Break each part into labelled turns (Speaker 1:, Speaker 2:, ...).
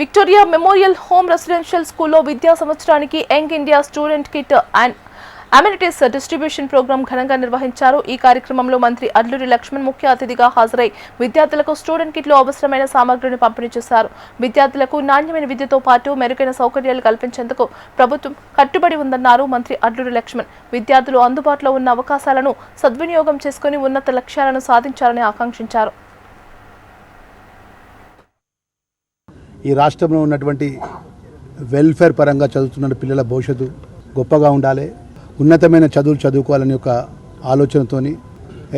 Speaker 1: Victoria memorial home residential స్కూల్లో విద్యా సంవత్సరానికి young India student kit and amenities distribution programme ఘనంగా నిర్వహించారు. ఈ కార్యక్రమంలో మంత్రి అడ్లూరి లక్ష్మణ్ ముఖ్య అతిథిగా హాజరై విద్యార్థులకు స్టూడెంట్ కిట్లు అవసరమైన సామగ్రిని పంపిణీ చేశారు. విద్యార్థులకు నాణ్యమైన విద్యతో పాటు మెరుగైన సౌకర్యాలు కల్పించేందుకు ప్రభుత్వం కట్టుబడి ఉందన్నారు మంత్రి అడ్లూరి లక్ష్మణ్. విద్యార్థులు అందుబాటులో ఉన్న అవకాశాలను సద్వినియోగం చేసుకుని ఉన్నత లక్ష్యాలను సాధించాలని ఆకాంక్షించారు.
Speaker 2: ఈ రాష్ట్రంలో ఉన్నటువంటి వెల్ఫేర్ పరంగా చదువుతున్న పిల్లల భవిష్యత్తు గొప్పగా ఉండాలి, ఉన్నతమైన చదువులు చదువుకోవాలని ఒక ఆలోచనతోని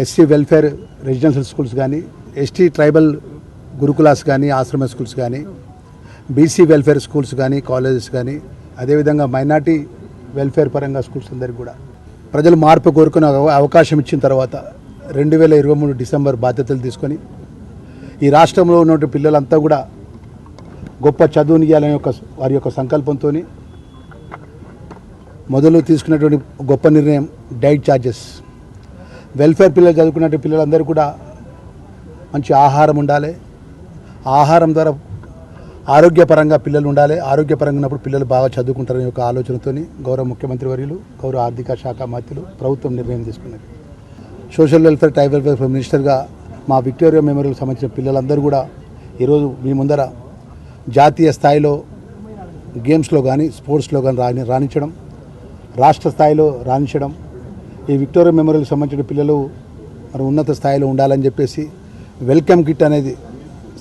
Speaker 2: ఎస్సీ వెల్ఫేర్ రెసిడెన్షియల్ స్కూల్స్ కానీ, ఎస్టీ ట్రైబల్ గురుకులాస్ కానీ, ఆశ్రమ స్కూల్స్ కానీ, బీసీ వెల్ఫేర్ స్కూల్స్ కానీ, కాలేజెస్ కానీ, అదేవిధంగా మైనార్టీ వెల్ఫేర్ పరంగా స్కూల్స్ అందరికీ కూడా ప్రజలు మార్పు కోరుకునే అవకాశం ఇచ్చిన తర్వాత 2023 డిసెంబర్ బాధ్యతలు తీసుకొని ఈ రాష్ట్రంలో ఉన్నటువంటి పిల్లలంతా కూడా గొప్ప చదువునియాలనే వారి యొక్క సంకల్పంతో మొదలు తీసుకున్నటువంటి గొప్ప నిర్ణయం డైట్ ఛార్జెస్. వెల్ఫేర్ పిల్లలు చదువుకున్నటువంటి పిల్లలందరూ కూడా మంచి ఆహారం ఉండాలి, ఆహారం ద్వారా ఆరోగ్యపరంగా పిల్లలు ఉండాలి, ఆరోగ్యపరంగా ఉన్నప్పుడు పిల్లలు బాగా చదువుకుంటారనే ఒక ఆలోచనతో గౌరవ ముఖ్యమంత్రి వర్యులు, గౌరవ ఆర్థిక శాఖ మంత్రులు ప్రభుత్వం నిర్ణయం తీసుకున్నది. సోషల్ వెల్ఫేర్, ట్రైబల్ వెల్ఫేర్ మినిస్టర్గా మా విక్టోరియా మెమోరియల్కి సంబంధించిన పిల్లలందరూ కూడా ఈరోజు మీ ముందర జాతీయ స్థాయిలో గేమ్స్లో కానీ, స్పోర్ట్స్లో కానీ రాణించడం, రాష్ట్ర స్థాయిలో రాణించడం, ఈ విక్టోరియా మెమోరియల్కి సంబంధించిన పిల్లలు మరి ఉన్నత స్థాయిలో ఉండాలని చెప్పేసి వెల్కమ్ కిట్ అనేది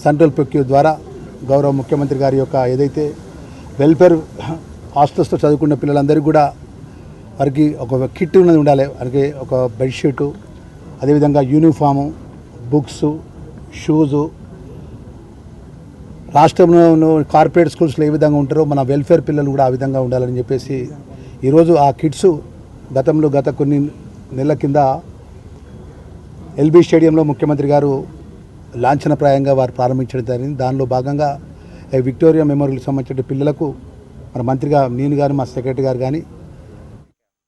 Speaker 2: సెంట్రల్ ప్రొక్యూ ద్వారా గౌరవ ముఖ్యమంత్రి గారి యొక్క ఏదైతే వెల్ఫేర్ హాస్టల్స్లో చదువుకున్న పిల్లలందరికీ కూడా వారికి ఒక కిట్ ఉన్నది ఉండాలి. వారికి ఒక బెడ్షీటు, అదేవిధంగా యూనిఫాము, బుక్స్, షూజు. రాష్ట్రంలో కార్పొరేట్ స్కూల్స్లో ఏ విధంగా ఉంటారో మన వెల్ఫేర్ పిల్లలు కూడా ఆ విధంగా ఉండాలని చెప్పేసి ఈరోజు ఆ కిట్స్ గత కొన్ని నెలల కింద ఎల్బీ స్టేడియంలో ముఖ్యమంత్రి గారు లాంఛనప్రాయంగా వారు ప్రారంభించడం జరిగింది. దానిలో భాగంగా విక్టోరియా మెమోరియల్కి సంబంధించిన పిల్లలకు మన మంత్రిగా నేను కానీ, మా సెక్రటరీ గారు కానీ,